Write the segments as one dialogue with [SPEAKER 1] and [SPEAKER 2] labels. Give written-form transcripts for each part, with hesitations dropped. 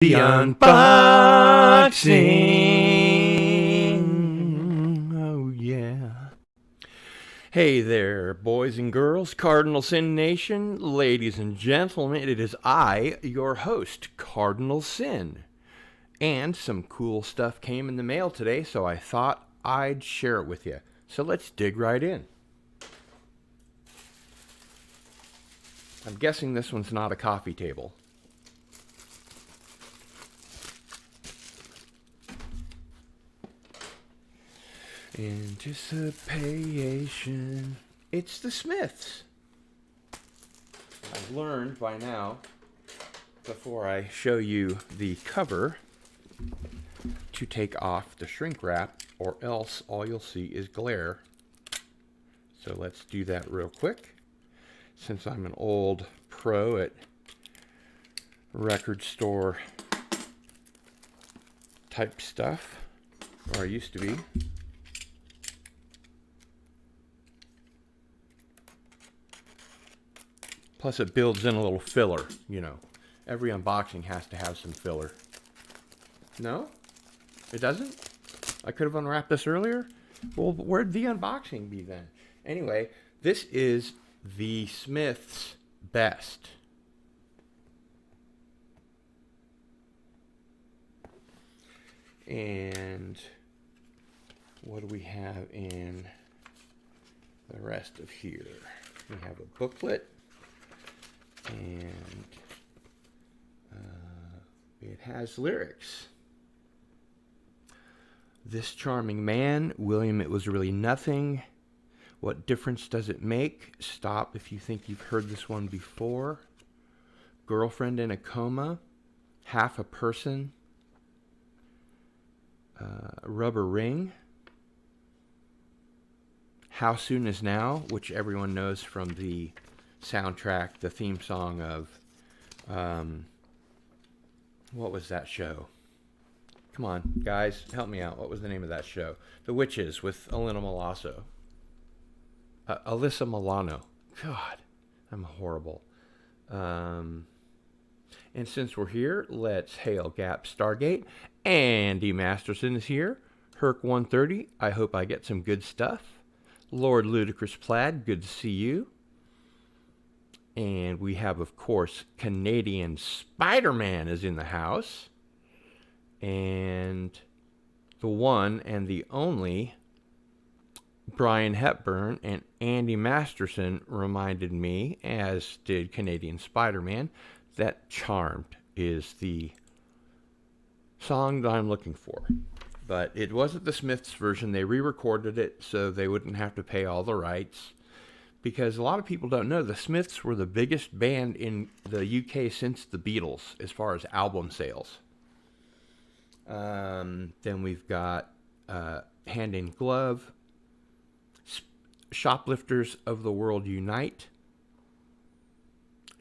[SPEAKER 1] The unboxing. Oh, yeah. Hey there, boys and girls, Cardinal Sin Nation, ladies and gentlemen. It is I, your host, Cardinal Sin. And some cool stuff came in the mail today, so I thought I'd share it with you. So let's dig right in. I'm guessing this one's not a coffee table. Anticipation. It's the Smiths. I've learned by now, before I show you the cover, to take off the shrink wrap, or else all you'll see is glare. So let's do that real quick. Since I'm an old pro at record store type stuff, or I used to be. Plus it builds in a little filler, you know. Every unboxing has to have some filler. No? It doesn't? I could have unwrapped this earlier? Well, where'd the unboxing be then? Anyway, this is the Smiths' Best. And what do we have in the rest of here? We have a booklet. And it has lyrics. This charming man, William, it was really nothing. What difference does it make? Stop if you think you've heard this one before. Girlfriend in a coma. Half a person. Rubber ring. How soon is now, which everyone knows from the soundtrack, the theme song of, what was that show? Come on, guys, help me out. What was the name of that show? The Witches with Alyssa Milano. God, I'm horrible. And since we're here, let's hail Gap Stargate. Andy Masterson is here. Herc 130, I hope I get some good stuff. Lord Ludicrous Plaid, good to see you. And we have, of course, Canadian Spider-Man is in the house. And the one and the only Brian Hepburn and Andy Masterson reminded me, as did Canadian Spider-Man, that Charmed is the song that I'm looking for. But it wasn't the Smiths version. They re-recorded it so they wouldn't have to pay all the rights. Because a lot of people don't know, the Smiths were the biggest band in the UK since the Beatles, as far as album sales. Then we've got Hand in Glove, Shoplifters of the World Unite,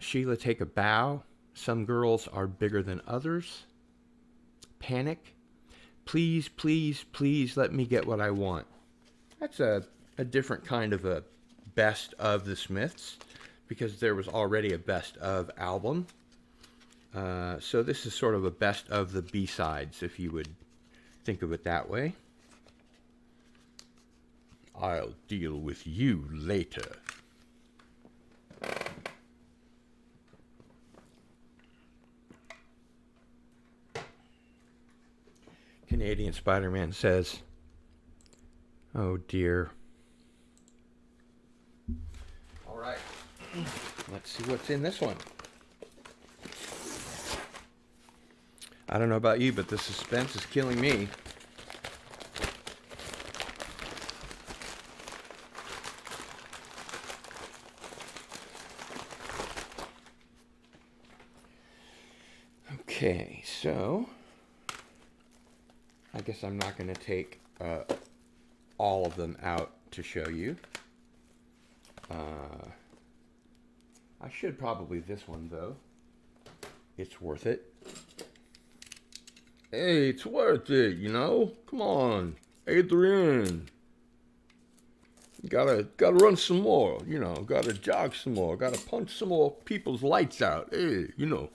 [SPEAKER 1] Sheila Take a Bow, Some Girls Are Bigger Than Others, Panic, Please, Please, Please Let Me Get What I Want. That's a different kind of a best of the Smiths, because there was already a best of album. So this is sort of a best of the B-sides, if you would think of it that way. I'll deal with you later. Canadian Spider-Man says, oh dear. Alright, let's see what's in this one. I don't know about you, but the suspense is killing me. Okay, so I guess I'm not going to take all of them out to show you. I should probably this one, though. It's worth it. Hey, it's worth it, you know? Come on, Adrian. Gotta run some more, you know. Gotta jog some more. Gotta punch some more people's lights out. Hey, you know.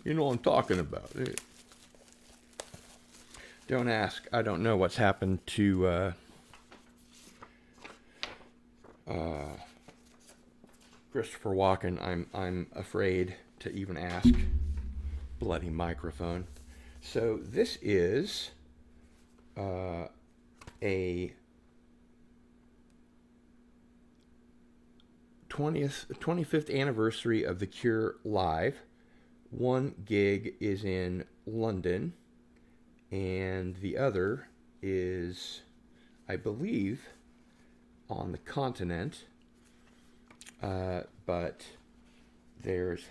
[SPEAKER 1] You know what I'm talking about. Don't ask. I don't know what's happened to Christopher Walken. I'm afraid to even ask. Bloody microphone. So this is a 25th anniversary of The Cure live. One gig is in London, and the other is, I believe, on the continent. But there's...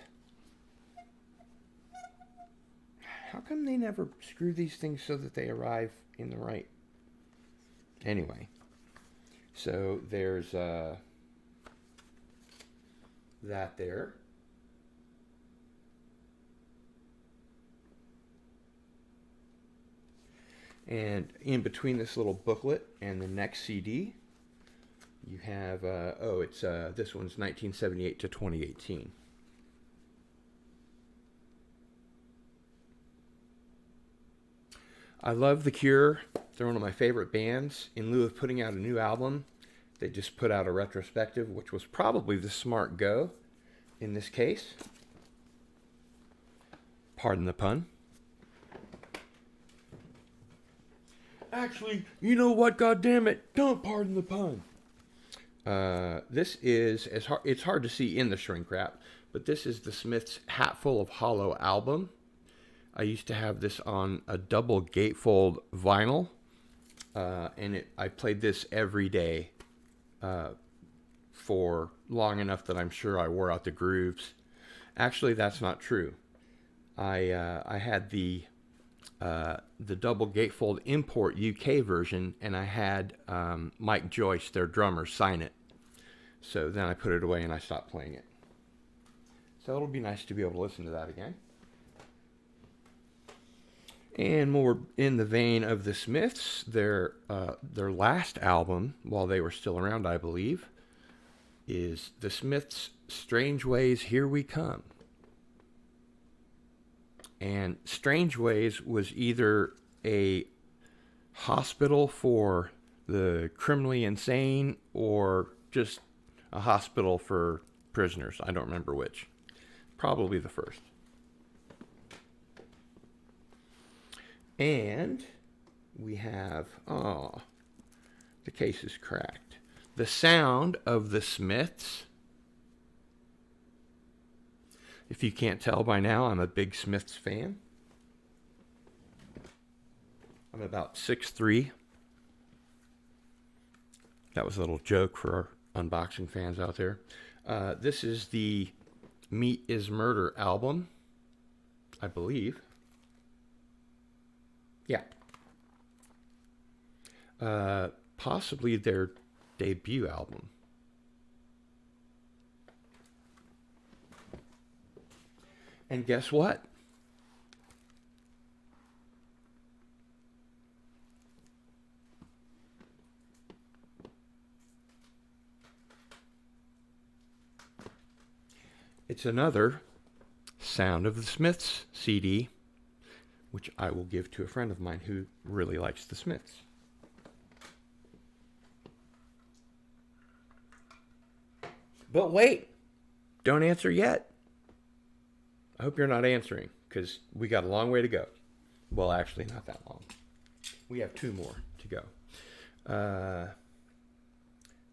[SPEAKER 1] How come they never screw these things so that they arrive in the right... Anyway, so there's that there. And in between this little booklet and the next CD, you have, this one's 1978 to 2018. I love The Cure. They're one of my favorite bands. In lieu of putting out a new album, they just put out a retrospective, which was probably the smart go in this case. Pardon the pun. Actually, you know what? God damn it! Don't pardon the pun. This is it's hard to see in the shrink wrap, but this is the Smiths' Hatful of Hollow album. I used to have this on a double gatefold vinyl, and I played this every day for long enough that I'm sure I wore out the grooves. Actually, that's not true. I had the double gatefold import UK version, and I had Mike Joyce, their drummer, sign it. So then I put it away and I stopped playing it. So it'll be nice to be able to listen to that again. And more in the vein of the Smiths, their last album, while they were still around, I believe, is the Smiths' Strange Ways, Here We Come. And Strange Ways was either a hospital for the criminally insane or just a hospital for prisoners. I don't remember which. Probably the first. And we have, the case is cracked. The Sound of the Smiths. If you can't tell by now, I'm a big Smiths fan. I'm about 6'3". That was a little joke for our unboxing fans out there. This is the Meat is Murder album, I believe. Yeah. Possibly their debut album. And guess what? It's another Sound of the Smiths CD, which I will give to a friend of mine who really likes the Smiths. But wait, don't answer yet. I hope you're not answering, because we got a long way to go. Well, actually, not that long. We have 2 more to go.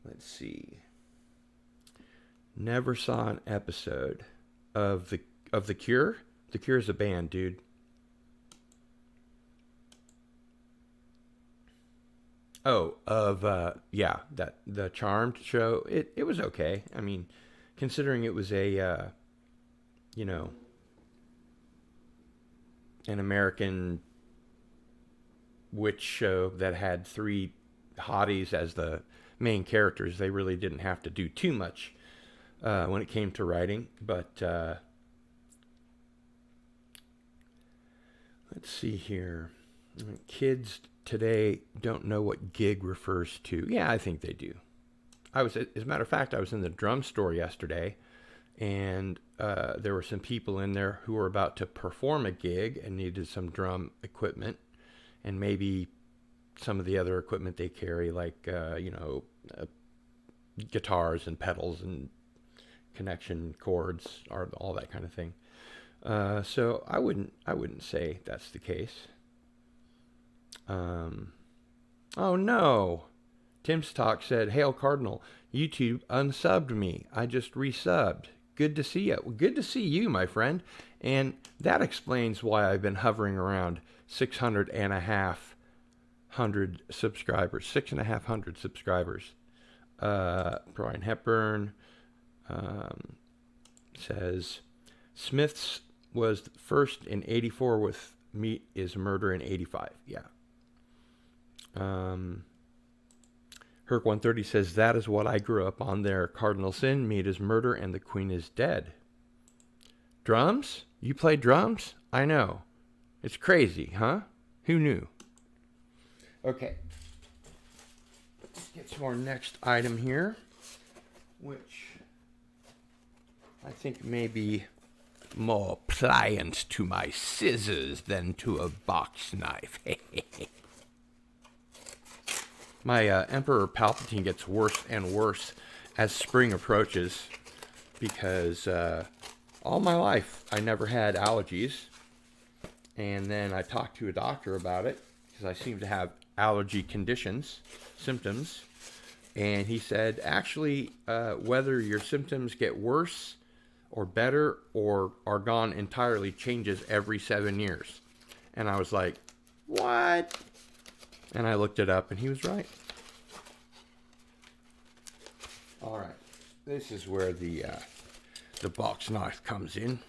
[SPEAKER 1] Let's see. Never saw an episode of the Cure. The Cure is a band, dude. Oh, that the Charmed show. It was okay. I mean, considering it was a an American witch show that had 3 hotties as the main characters, they really didn't have to do too much when it came to writing. But let's see here. Kids today don't know what gig refers to. Yeah, I think they do. As a matter of fact, I was in the drum store yesterday, and there were some people in there who were about to perform a gig and needed some drum equipment and maybe some of the other equipment they carry, like guitars and pedals and connection cords, or all that kind of thing. So I wouldn't say that's the case. Oh no, Tim's Talk said, "Hail Cardinal, YouTube unsubbed me. I just resubbed. Good to see you." Well, good to see you, my friend. And that explains why I've been hovering around 6,500 subscribers. 6,500 subscribers. Brian Hepburn says, Smith's was first in 84 with Meat is Murder in 85. Yeah. Herc 130 says, that is what I grew up on there. Cardinal Sin, Meat is Murder, and the Queen is Dead. Drums? You play drums? I know. It's crazy, huh? Who knew? Okay. Let's get to our next item here, which I think may be more pliant to my scissors than to a box knife. My Emperor Palpatine gets worse and worse as spring approaches because all my life I never had allergies. And then I talked to a doctor about it because I seem to have allergy symptoms. And he said, actually, whether your symptoms get worse or better or are gone entirely changes every 7 years. And I was like, what? And I looked it up, and he was right. All right. This is where the box knife comes in.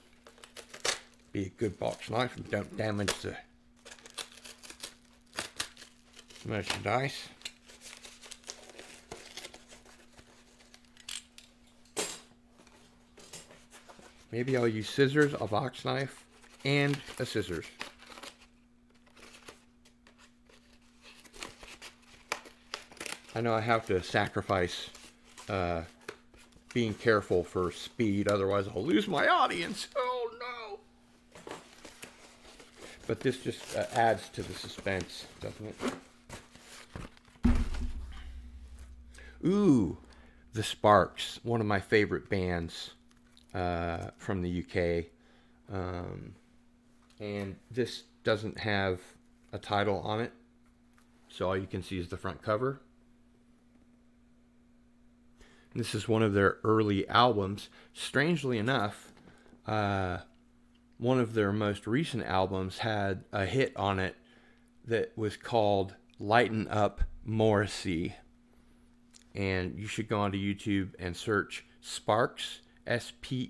[SPEAKER 1] Be a good box knife and don't damage the merchandise. Maybe I'll use scissors, a box knife, and a scissors. I know I have to sacrifice being careful for speed, otherwise I'll lose my audience. Oh no! But this just adds to the suspense, doesn't it? Ooh, the Sparks, one of my favorite bands from the UK. And this doesn't have a title on it, so all you can see is the front cover. This is one of their early albums. Strangely enough, one of their most recent albums had a hit on it that was called Lighten Up Morrissey. And you should go onto YouTube and search Sparks, S-P-A-R-K-X.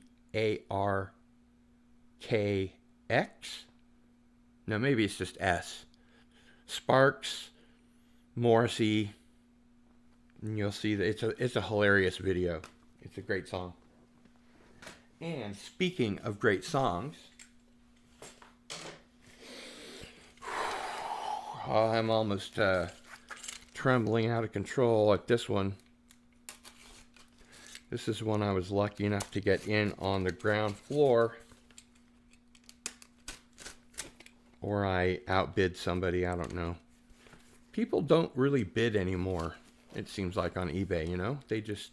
[SPEAKER 1] No, maybe it's just S. Sparks, Morrissey. And you'll see that it's a hilarious video. It's a great song. And speaking of great songs, I'm almost trembling out of control at this one. This is one I was lucky enough to get in on the ground floor. Or I outbid somebody, I don't know. People don't really bid anymore. It seems like on eBay, you know, they just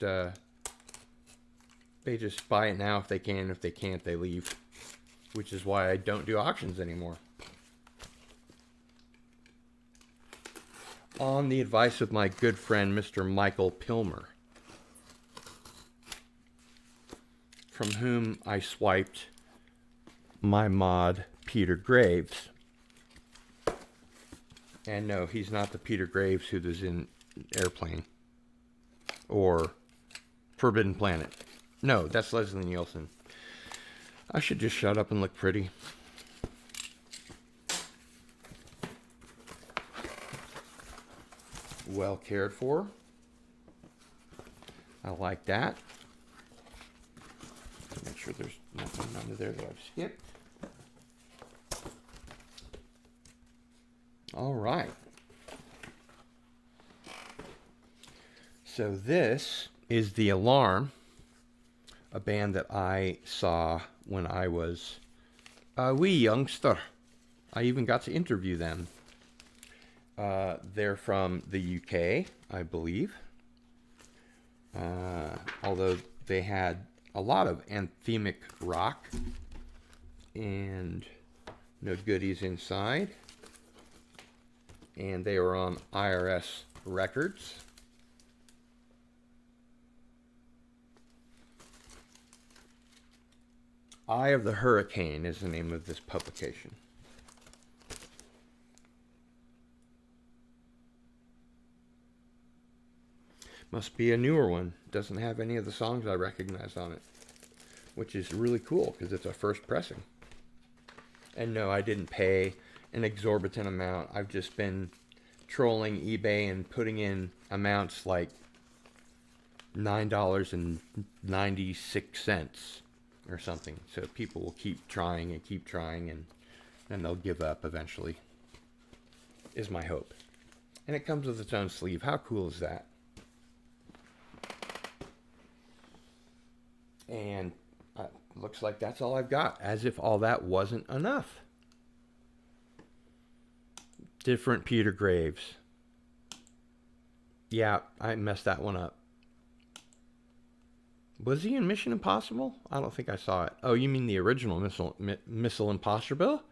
[SPEAKER 1] buy it now if they can. If they can't, they leave, which is why I don't do auctions anymore. On the advice of my good friend, Mr. Michael Pilmer, from whom I swiped my mod, Peter Graves. And no, he's not the Peter Graves who was in Airplane or Forbidden Planet. No, that's Leslie Nielsen. I should just shut up and look pretty. Well cared for. I like that. Make sure there's nothing under there that I've skipped. All right. So this is the alarm a band that I saw when I was a wee youngster. I even got to interview them. They're from the UK, I believe. Although they had a lot of anthemic rock and no goodies inside. And they were on IRS Records. Eye of the Hurricane is the name of this publication. Must be a newer one. Doesn't have any of the songs I recognize on it, which is really cool because it's a first pressing. And no, I didn't pay an exorbitant amount. I've just been trolling eBay and putting in amounts like $9.96 or something. So people will keep trying, and then they'll give up eventually, is my hope. And it comes with its own sleeve. How cool is that? And looks like that's all I've got, as if all that wasn't enough. Different Peter Graves. Yeah, I messed that one up. Was he in Mission Impossible? I don't think I saw it. Oh, you mean the original Missile Impossible?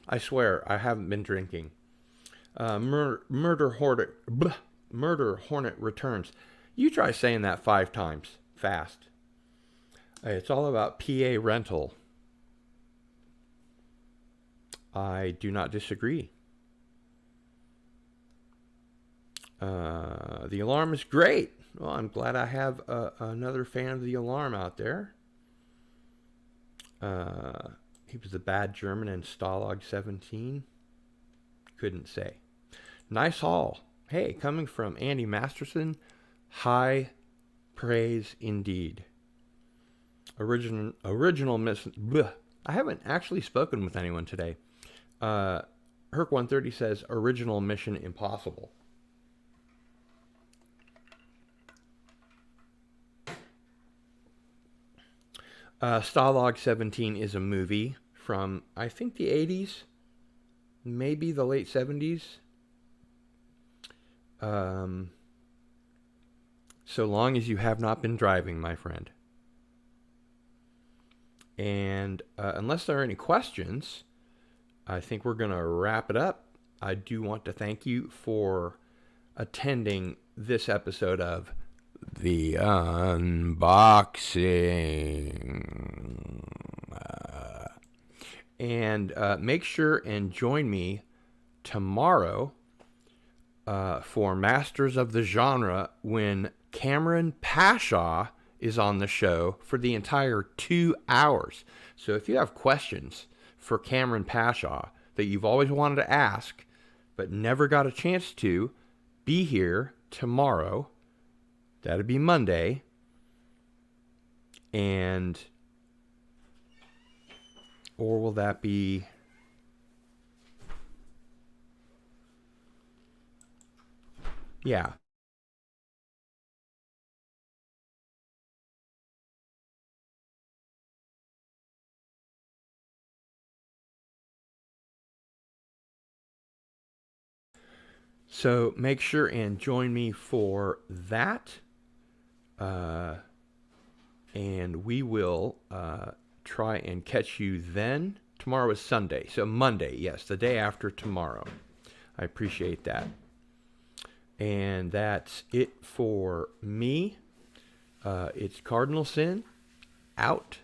[SPEAKER 1] I swear, I haven't been drinking. Murder Hornet Returns. You try saying that 5 times fast. It's all about PA rental. I do not disagree. The Alarm is great. Well, I'm glad I have another fan of The Alarm out there. He was the bad German in Stalag 17. Couldn't say. Nice haul. Hey, coming from Andy Masterson, high praise indeed. Original miss. Bleh. I haven't actually spoken with anyone today. Herc130 says original Mission Impossible. Stalag 17 is a movie from, I think, the 80s, maybe the late 70s. So long as you have not been driving, my friend. And unless there are any questions, I think we're going to wrap it up. I do want to thank you for attending this episode of The Unboxing. And make sure and join me tomorrow for Masters of the Genre when Cameron Pashaw is on the show for the entire 2 hours. So if you have questions for Cameron Pashaw that you've always wanted to ask but never got a chance to, be here tomorrow. That'd be Monday. And or will that be yeah. So make sure and join me for that. And we will try and catch you then. Tomorrow is Sunday. So Monday, yes, the day after tomorrow. I appreciate that. And that's it for me. It's Cardinal Sin out.